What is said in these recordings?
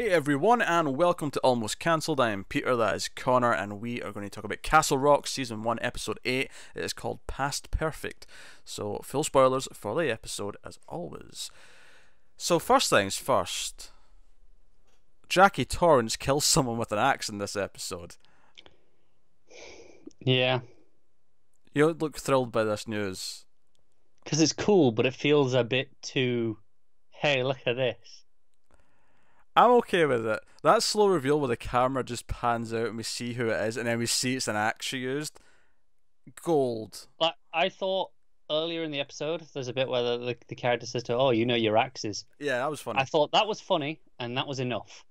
Hey everyone, and welcome to Almost Cancelled. I am Peter, that is Connor, and we are going to talk about Castle Rock Season 1, Episode 8. It is called Past Perfect. So, full spoilers for the episode as always. So, first things first, Jackie Torrance kills someone with an axe in this episode. Yeah, You don't look thrilled by this news. because it's cool, but it feels a bit too, hey, look at this. I'm okay with it. That slow reveal where the camera just pans out and we see who it is, and then we see it's an axe she used. Gold. Like, I thought earlier in the episode, there's a bit where the character says to her, oh, you know your axes. Yeah, that was funny. I thought that was funny, and that was enough.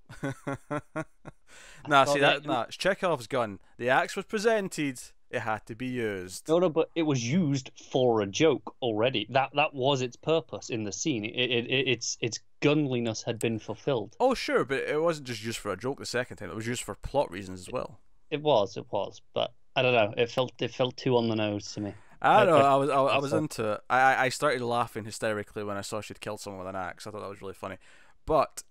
Nah, thought see it's Chekhov's gun. The axe was presented, it had to be used. No, but it was used for a joke already. That was its purpose in the scene. Its gunliness had been fulfilled. Oh sure, but it wasn't just used for a joke the second time, it was used for plot reasons as well. It was, but I don't know. It felt too on the nose to me. I don't know, I was thought- into it. I started laughing hysterically when I saw she'd killed someone with an axe. I thought that was really funny. But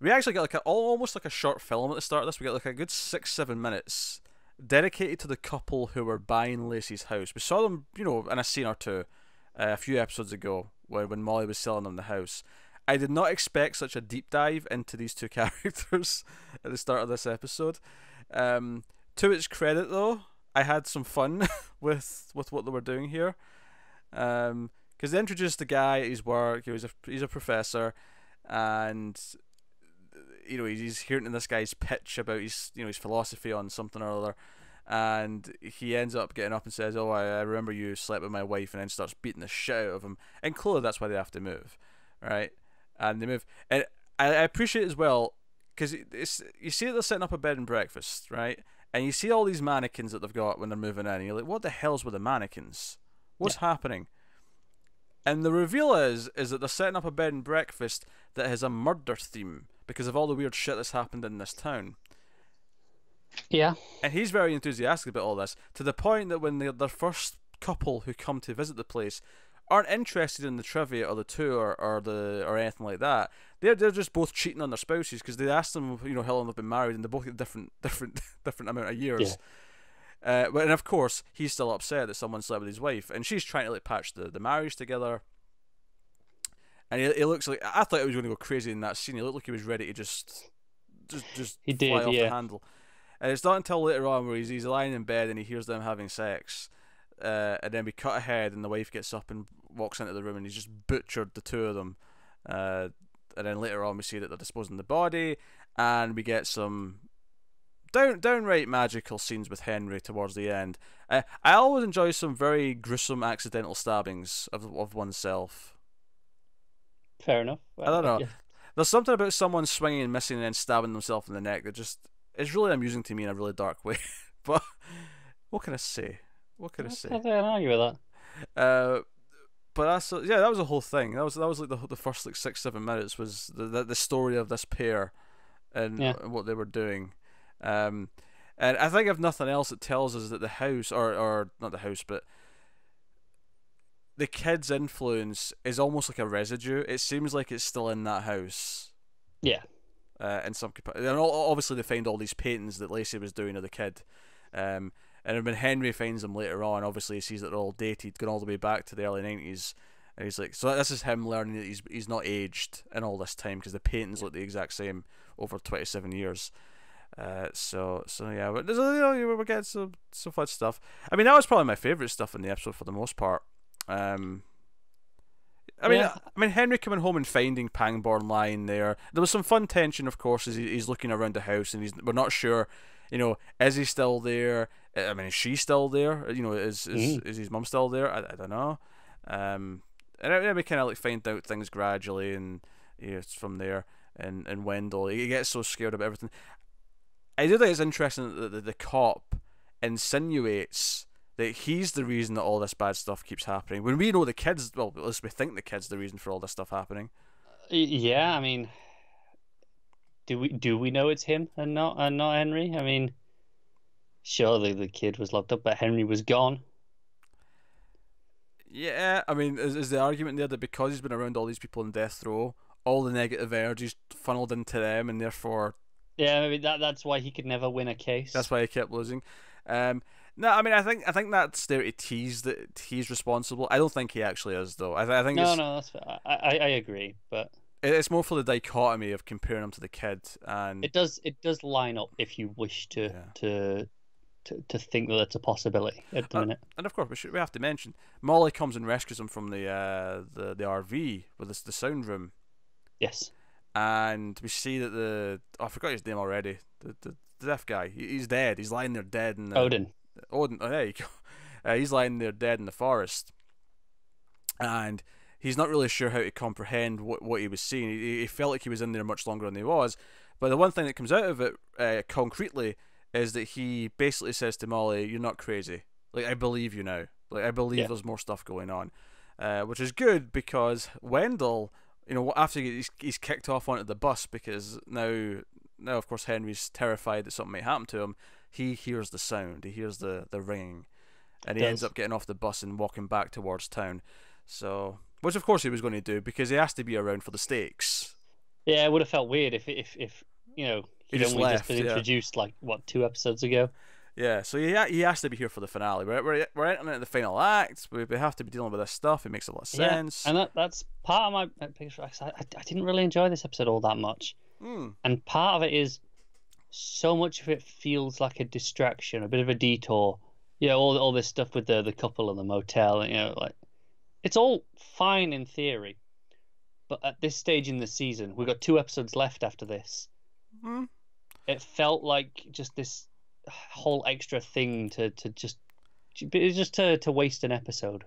we actually got like almost like a short film at the start of this. We got like a good 6-7 minutes dedicated to the couple who were buying Lacey's house. We saw them, in a scene or two a few episodes ago when Molly was selling them the house. I did not expect such a deep dive into these two characters at the start of this episode. To its credit, though, I had some fun with what they were doing here. Because they introduced the guy at his work. He's a professor, and he's hearing this guy's pitch about his philosophy on something or other, and he ends up getting up and says, "Oh, I remember you slept with my wife," and then starts beating the shit out of him. And clearly, that's why they have to move, right? And they move, and I appreciate it as well because you see that they're setting up a bed and breakfast, right? And you see all these mannequins that they've got when they're moving in, and you're like, "What the hell's with the mannequins? What's happening?" And the reveal is that they're setting up a bed and breakfast that has a murder theme because of all the weird shit that's happened in this town. Yeah. And he's very enthusiastic about all this, to the point that when their first couple who come to visit the place aren't interested in the trivia or the tour or anything like that. They're just both cheating on their spouses because they asked them, how long they've been married, and they both get different amount of years. And of course, he's still upset that someone slept with his wife, and she's trying to like patch the marriage together. And he looks like, I thought he was going to go crazy in that scene. He looked like he was ready to just He did, fly off yeah. the handle. And it's not until later on where he's lying in bed and he hears them having sex, and then we cut ahead and the wife gets up and walks into the room and he's just butchered the two of them. And then later on we see that they're disposing of the body, and we get some downright magical scenes with Henry towards the end. I always enjoy some very gruesome accidental stabbings of oneself. Fair enough. I don't know. Yeah. There's something about someone swinging and missing and then stabbing themselves in the neck that just is really amusing to me in a really dark way. But what can I say? What can I say? I can't argue with that. But that was the whole thing. That was like the first like 6-7 minutes was the story of this pair and what they were doing. And I think if nothing else, it tells us that the house, or not the house, but the kid's influence is almost like a residue. It seems like it's still in that house. Yeah. In some capacity. And obviously they find all these paintings that Lacey was doing of the kid. And when Henry finds them later on, obviously he sees that they're all dated, going all the way back to the early 90s. And he's like, so this is him learning that he's not aged in all this time because the paintings look the exact same over 27 years. So yeah, but there's we're getting some fun stuff. I mean, that was probably my favourite stuff in the episode for the most part. I mean, Henry coming home and finding Pangborn lying there. There was some fun tension, of course, as he's looking around the house, and we're not sure, is he still there? I mean, is she still there? Is his mum still there? I don't know. And we kind of like find out things gradually, and it's from there. And Wendell, he gets so scared about everything. I do think it's interesting that the cop insinuates that he's the reason that all this bad stuff keeps happening, when we know the kids, well, at least we think the kid's the reason for all this stuff happening. Yeah, I mean, do we know it's him and not Henry? I mean, surely the kid was locked up, but Henry was gone. Yeah, I mean, is the argument there that because he's been around all these people in death row, all the negative energies funneled into them, and therefore Yeah, maybe that's why he could never win a case. that's why he kept losing. No, I mean, I think that's there to tease that he's responsible. I don't think he actually is, though. I think No, it's no, that's fair. I agree, but it's more for the dichotomy of comparing him to the kid, and it does line up if you wish to think that it's a possibility at the minute. and of course we have to mention Molly comes and rescues him from the RV with the sound room. Yes. And we see that I forgot his name already. The deaf guy. He's dead. He's lying there dead in the Odin. Odin. Oh, there you go. He's lying there dead in the forest, and he's not really sure how to comprehend what he was seeing. He felt like he was in there much longer than he was. But the one thing that comes out of it concretely is that he basically says to Molly, "You're not crazy. Like, I believe you now. Like, I believe there's more stuff going on," which is good because Wendell, after he's kicked off onto the bus because now of course Henry's terrified that something might happen to him. He hears the sound. He hears the ringing, and he ends up getting off the bus and walking back towards town. So, which of course he was going to do because he has to be around for the stakes. Yeah, it would have felt weird if he'd just only left, just been introduced 2 episodes ago. Yeah, so he has to be here for the finale. We're entering into the final act. We have to be dealing with this stuff. It makes a lot of sense. And that's part of my picture. I didn't really enjoy this episode all that much. And part of it is so much of it feels like a distraction, a bit of a detour. All this stuff with the couple in the motel, it's all fine in theory, but at this stage in the season, we've got 2 episodes left after this. It felt like just this whole extra thing to waste an episode.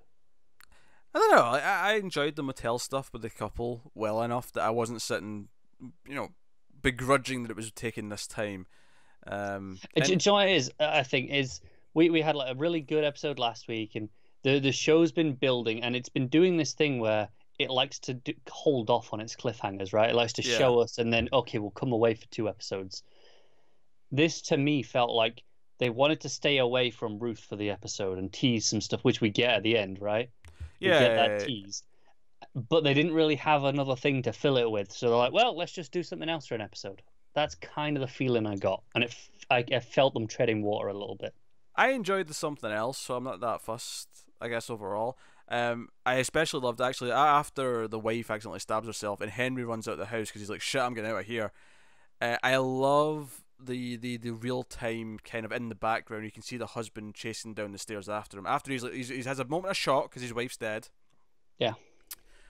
I don't know. I enjoyed the motel stuff with the couple well enough that I wasn't sitting, begrudging that it was taking this time. Do you know what it is? I think is we had a really good episode last week, and the show's been building, and it's been doing this thing where it likes to hold off on its cliffhangers, right? It likes to show us, and then okay, we'll come away for 2 episodes. This to me felt like they wanted to stay away from Ruth for the episode and tease some stuff, which we get at the end, right? We get that teased. But they didn't really have another thing to fill it with, so they're like, well, let's just do something else for an episode. That's kind of the feeling I got, and I felt them treading water a little bit. I enjoyed the something else, so I'm not that fussed, I guess, overall. I especially loved, actually, after the wife accidentally stabs herself and Henry runs out of the house because he's like, shit, I'm getting out of here. I love the real time kind of in the background. You can see the husband chasing down the stairs after him. After he has a moment of shock because his wife's dead. Yeah.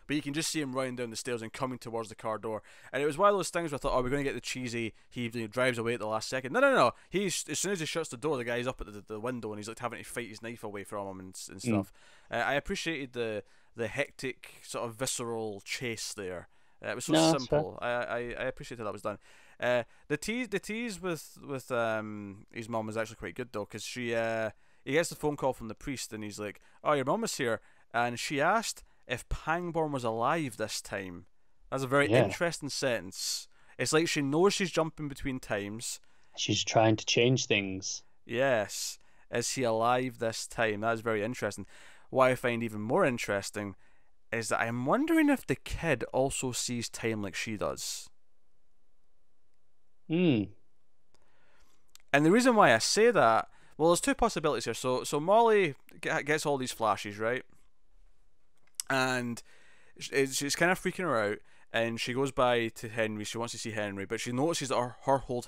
But you can just see him running down the stairs and coming towards the car door. And it was one of those things where I thought, we're going to get the cheesy, he drives away at the last second. No. As soon as he shuts the door, the guy's up at the window and he's like having to fight his knife away from him and stuff. I appreciated the hectic, sort of visceral chase there. It was so simple. I appreciated that was done. The tease with his mum was actually quite good though, because he gets the phone call from the priest and he's like, oh, your mum is here, and she asked if Pangborn was alive this time. That's a very interesting sentence. It's like she knows she's jumping between times. She's trying to change things. Yes. Is he alive this time? That is very interesting. What I find even more interesting is that I'm wondering if the kid also sees time like she does. And the reason why I say that, well, there's 2 possibilities here. So Molly gets all these flashes, right? And she's kind of freaking her out, and she goes by to Henry. She wants to see Henry, but she notices that her old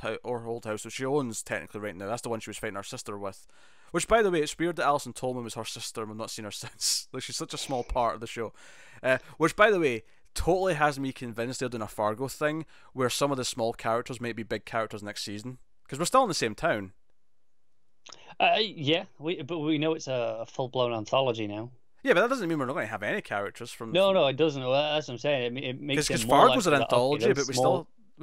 house, which she owns technically right now, that's the one she was fighting her sister with. Which, by the way, it's weird that Alison Tolman was her sister and we've not seen her since. Like, she's such a small part of the show. Which, by the way, totally has me convinced they're doing a Fargo thing where some of the small characters might be big characters next season. Because we're still in the same town. But we know it's a full-blown anthology now. Yeah, but that doesn't mean we're not going to have any characters from. No, it doesn't. Well, that's what I'm saying. It makes because Fargo's an anthology, but we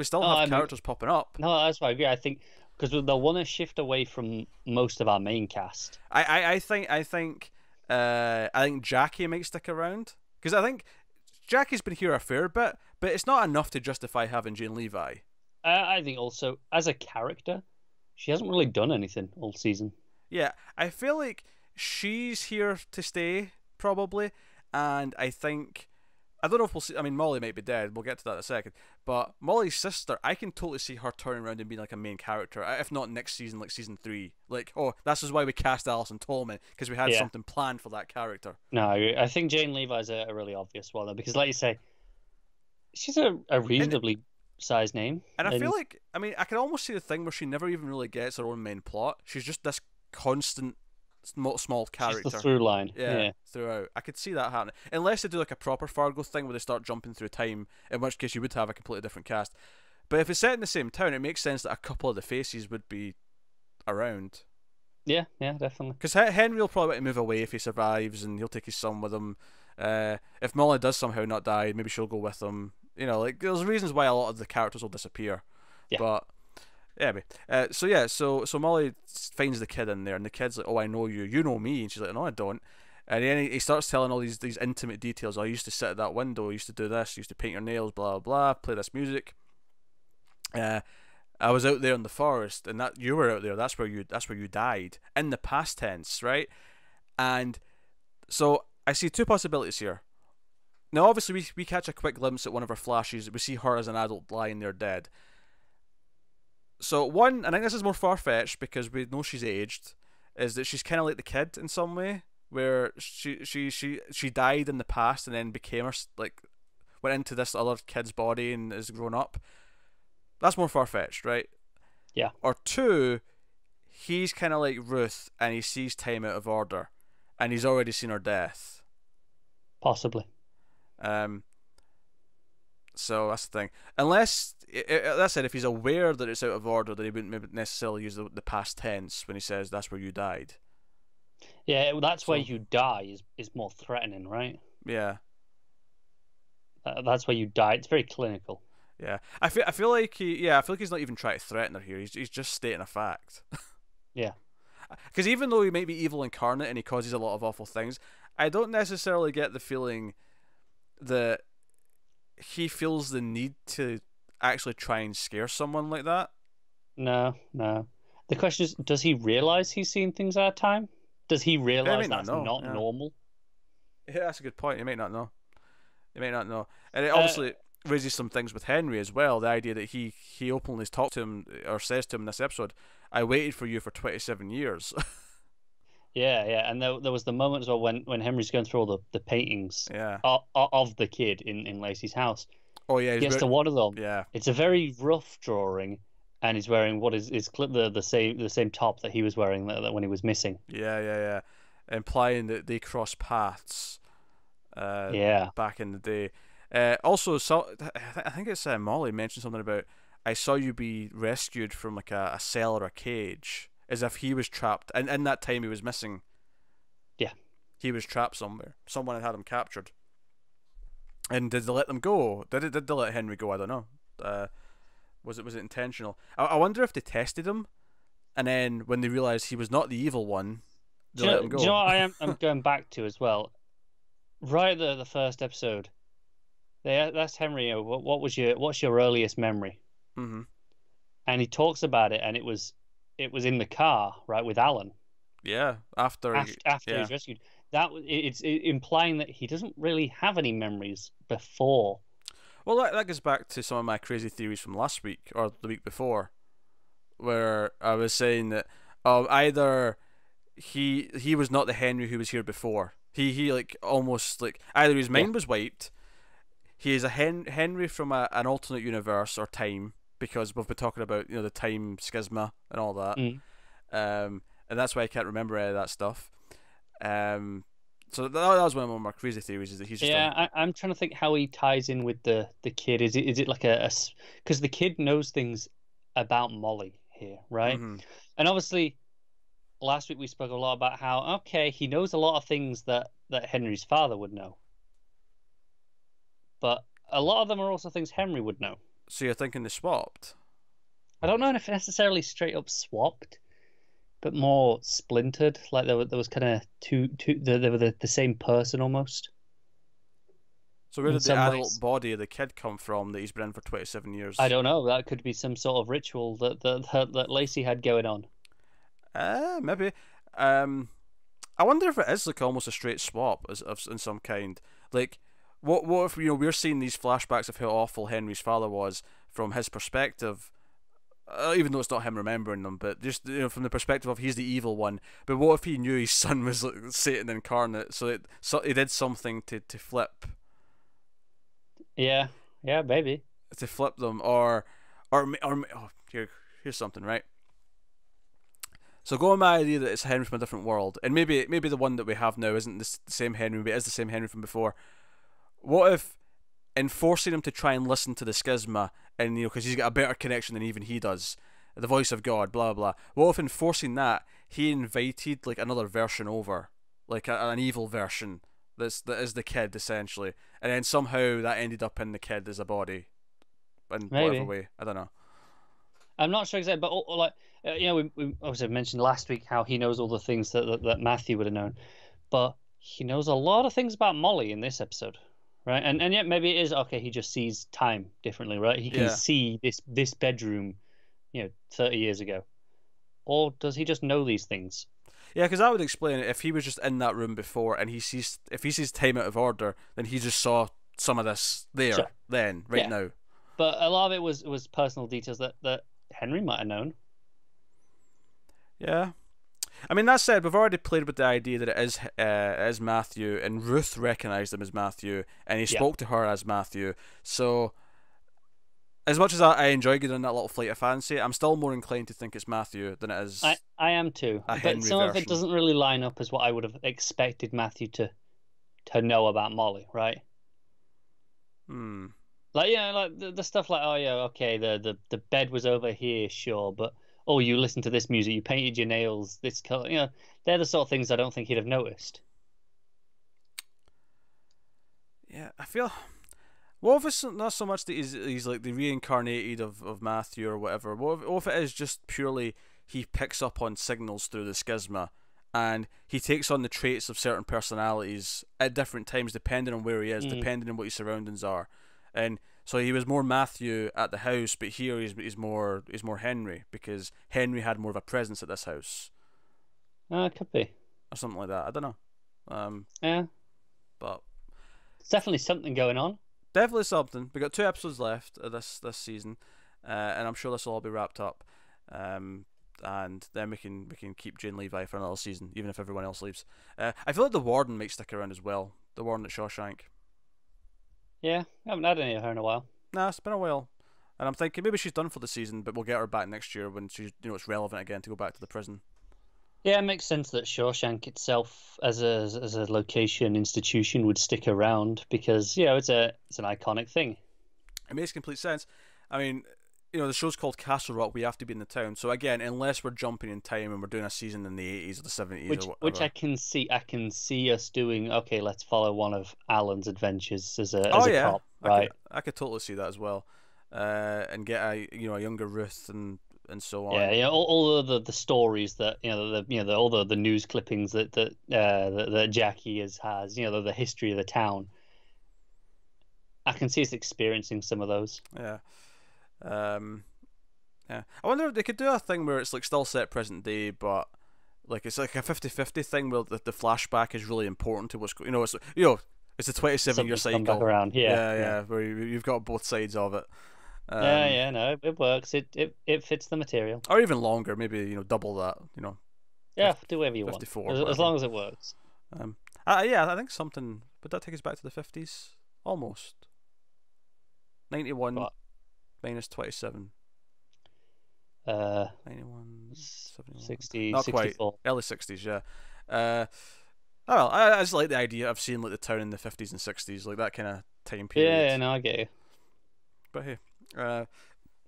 still have characters popping up. No, that's why I agree. I think because they'll want to shift away from most of our main cast. I think Jackie might stick around because I think Jackie's been here a fair bit, but it's not enough to justify having Jane Levi. I think also as a character, she hasn't really done anything all season. Yeah, I feel like she's here to stay. Probably, and I think I don't know if we'll see. I mean, Molly might be dead. We'll get to that in a second. But Molly's sister, I can totally see her turning around and being like a main character. If not next season, like season 3. Like, oh, this is why we cast Alison Tolman, because we had something planned for that character. No, I think Jane Levi's a really obvious one though, because like you say, she's a reasonably sized name. And I feel like, I mean, I can almost see the thing where she never even really gets her own main plot. She's just this constant small character. Just the through line. Yeah, throughout. I could see that happening. Unless they do like a proper Fargo thing where they start jumping through time, in which case you would have a completely different cast. But if it's set in the same town, it makes sense that a couple of the faces would be around. Yeah, definitely. Because Henry will probably want to move away if he survives, and he'll take his son with him. If Molly does somehow not die, maybe she'll go with him. You know, like there's reasons why a lot of the characters will disappear. Yeah. But so Molly finds the kid in there, and the kid's like, "Oh, I know you. You know me." And she's like, "No, I don't." And then he starts telling all these intimate details. "I used to sit at that window. I used to do this. I used to paint your nails. Blah blah. Play this music. I was out there in the forest, and that you were out there. That's where you died in the past tense, right?" And so I see two possibilities here. Now, obviously, we catch a quick glimpse at one of her flashes. We see her as an adult lying there dead. So one, I think this is more far-fetched because we know she's aged, is that she's kind of like the kid in some way, where she died in the past and then became like went into this other kid's body and is grown up. That's more far-fetched, right? Yeah. Or two, he's kind of like Ruth and he sees time out of order, and he's already seen her death. Possibly. So that's the thing. Unless, that said, if he's aware that it's out of order, then he wouldn't maybe necessarily use the past tense when he says that's where you died. Yeah, that's where you die is more threatening, right? Yeah. That's where you die. It's very clinical. Yeah, I feel like he's not even trying to threaten her here. He's just stating a fact. Yeah. Because even though he may be evil incarnate and he causes a lot of awful things, I don't necessarily get the feeling that he feels the need to actually try and scare someone like that. No. The question is, does he realize he's seen things out of time? Does he realize that's not normal? Yeah, that's a good point. He might not know. And it obviously raises some things with Henry as well. The idea that he openly talked to him or says to him in this episode, "I waited for you for 27 years." Yeah, and there was the moment as well when Henry's going through all the paintings of the kid in Lacey's house. Oh yeah, he gets to one of them. Yeah, it's a very rough drawing, and he's wearing what is the same top that he was wearing that when he was missing. Yeah, implying that they cross paths. Back in the day. Also, I think it's Molly mentioned something about, "I saw you be rescued from like a cell or a cage," as if he was trapped, and in that time he was missing. Yeah, he was trapped somewhere. Someone had him captured. And did they let them go? Did they let Henry go? I don't know. Was it intentional? I wonder if they tested him, and then when they realized he was not the evil one, they let him go. Do you know what I'm going back to as well? Right at the first episode, they asked Henry, "What's your earliest memory?" Mm-hmm. And he talks about it, and it was in the car, right, with Alan. Yeah, after he's rescued. It's implying that he doesn't really have any memories before. Well, that goes back to some of my crazy theories from last week or the week before, where I was saying that either he was not the Henry who was here before. He like almost like either his mind was wiped. He is a Henry from an alternate universe or time, because we've been talking about the time schisma and all that. And that's why I can't remember any of that stuff. So that was one of my more crazy theories, is that he's just I'm trying to think how he ties in with the kid. Is it like because the kid knows things about Molly here, right? Mm-hmm. And obviously last week we spoke a lot about how he knows a lot of things that Henry's father would know, but a lot of them are also things Henry would know. So you're thinking they swapped? I don't know if necessarily straight up swapped, but more splintered. Like there was kind of two. They were the same person almost. So where did the adult body of the kid come from that he's been in for 27 years? I don't know. That could be some sort of ritual that Lacey had going on. Maybe. I wonder if it is like almost a straight swap in some kind. Like what if we're seeing these flashbacks of how awful Henry's father was from his perspective, even though it's not him remembering them, but just from the perspective of he's the evil one. But what if he knew his son was like Satan incarnate, so he did something to flip. Yeah, maybe to flip them, here's something, right? So go on my idea that it's Henry from a different world, and maybe the one that we have now isn't the same Henry, but it is the same Henry from before. What if, in forcing him to try and listen to the schisma, and because he's got a better connection than even he does, the voice of God, blah blah. What if in forcing that he invited like another version over, like an evil version that is the kid essentially, and then somehow that ended up in the kid as a body, in whatever way. I don't know. I'm not sure exactly, but like we obviously mentioned last week how he knows all the things that Matthew would have known, but he knows a lot of things about Molly in this episode, right? And yet maybe it is okay. He just sees time differently, right? He can see this bedroom, 30 years ago, or does he just know these things? Yeah, because that would explain it. If he was just in that room before and if he sees time out of order, then he just saw some of this there, now. But a lot of it was personal details that Henry might have known. Yeah. I mean, that said, we've already played with the idea that it is Matthew, and Ruth recognised him as Matthew, and he spoke to her as Matthew. So, as much as I enjoy getting that little flight of fancy, I'm still more inclined to think it's Matthew than it is. I am too. But some of it doesn't really line up as what I would have expected Matthew to know about Molly, right? Like like the stuff like the bed was over here, sure, but you listened to this music, you painted your nails this color, they're the sort of things I don't think he'd have noticed. Yeah, I feel. What if it's not so much that he's like the reincarnated of Matthew or whatever? What if it is just purely he picks up on signals through the schisma, and he takes on the traits of certain personalities at different times depending on where he is, depending on what his surroundings are. And so he was more Matthew at the house, but here he's more Henry, because Henry had more of a presence at this house. Could be. Or something like that. I don't know. Yeah. But it's definitely something going on. Definitely something. We got 2 episodes left of this season, and I'm sure this will all be wrapped up. And then we can keep Jane Levi for another season, even if everyone else leaves. I feel like the Warden might stick around as well. The Warden at Shawshank. Yeah, I haven't had any of her in a while. Nah, it's been a while. And I'm thinking maybe she's done for the season, but we'll get her back next year when she's it's relevant again to go back to the prison. Yeah, it makes sense that Shawshank itself as a location institution would stick around because it's an iconic thing. It makes complete sense. I mean, the show's called Castle Rock. We have to be in the town. So again, unless we're jumping in time and we're doing a season in the 80s or the 70s or whatever. Which I can see us doing. Okay, let's follow one of Alan's adventures as a cop, right? I could totally see that as well, and get a younger Ruth and so on. Yeah, all the stories that all the news clippings that Jackie has. The history of the town. I can see us experiencing some of those. Yeah. Yeah. I wonder if they could do a thing where it's like still set present day, but like it's like a 50-50 thing where the flashback is really important to what's it's a 27-year cycle. Come back around. Yeah, where you've got both sides of it. No, it works. It fits the material. Or even longer, maybe double that. Yeah, do whatever you 54, want, as long as it works. I think something. Would that take us back to the 50s? Almost. 91. What? Minus 27. 91, 60, not 64. Quite. Early 60s, yeah. I just like the idea of seeing like the town in the 50s and 60s, like that kind of time period. Yeah, no, I get you. But hey, but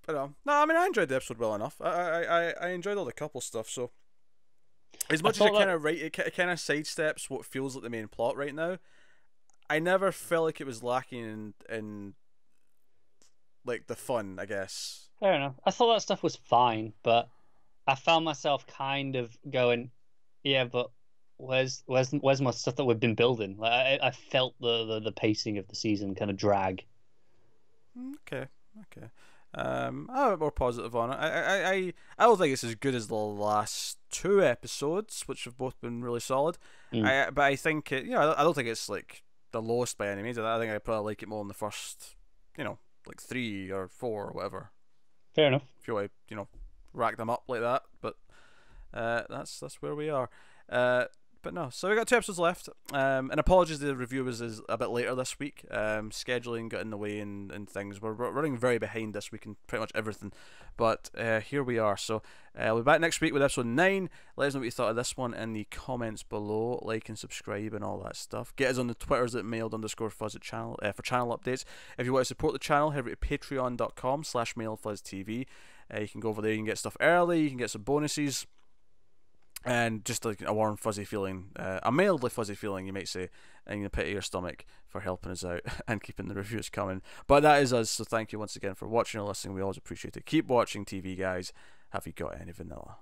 no, I mean I enjoyed the episode well enough. I enjoyed all the couple stuff. So as much as it kind of it kind of sidesteps what feels like the main plot right now, I never felt like it was lacking in like the fun, I guess. Fair enough. I thought that stuff was fine, but I found myself kind of going, yeah, but where's my stuff that we've been building? Like I felt the pacing of the season kind of drag. Okay. I'm a bit more positive on it. I don't think it's as good as the last 2 episodes, which have both been really solid. But I think I don't think it's like the lowest by any means. I think I probably like it more in the first, like 3 or 4 or whatever. Fair enough. If you want to, rack them up like that. But that's where we are. But no, so we got 2 episodes left. And apologies, the review is a bit later this week. Scheduling got in the way and things. We're running very behind this week in pretty much everything. But here we are. So we'll be back next week with episode 9. Let us know what you thought of this one in the comments below. Like and subscribe and all that stuff. Get us on the Twitters at mailed_fuzz channel for channel updates. If you want to support the channel, head over to patreon.com/mailedfuzztv. You can go over there. You can get stuff early. You can get some bonuses. And just like a warm fuzzy feeling, a mildly fuzzy feeling you might say, in the pit of your stomach for helping us out and keeping the reviews coming. But that is us, so thank you once again for watching or listening. We always appreciate it. Keep watching TV, guys. Have you got any vanilla?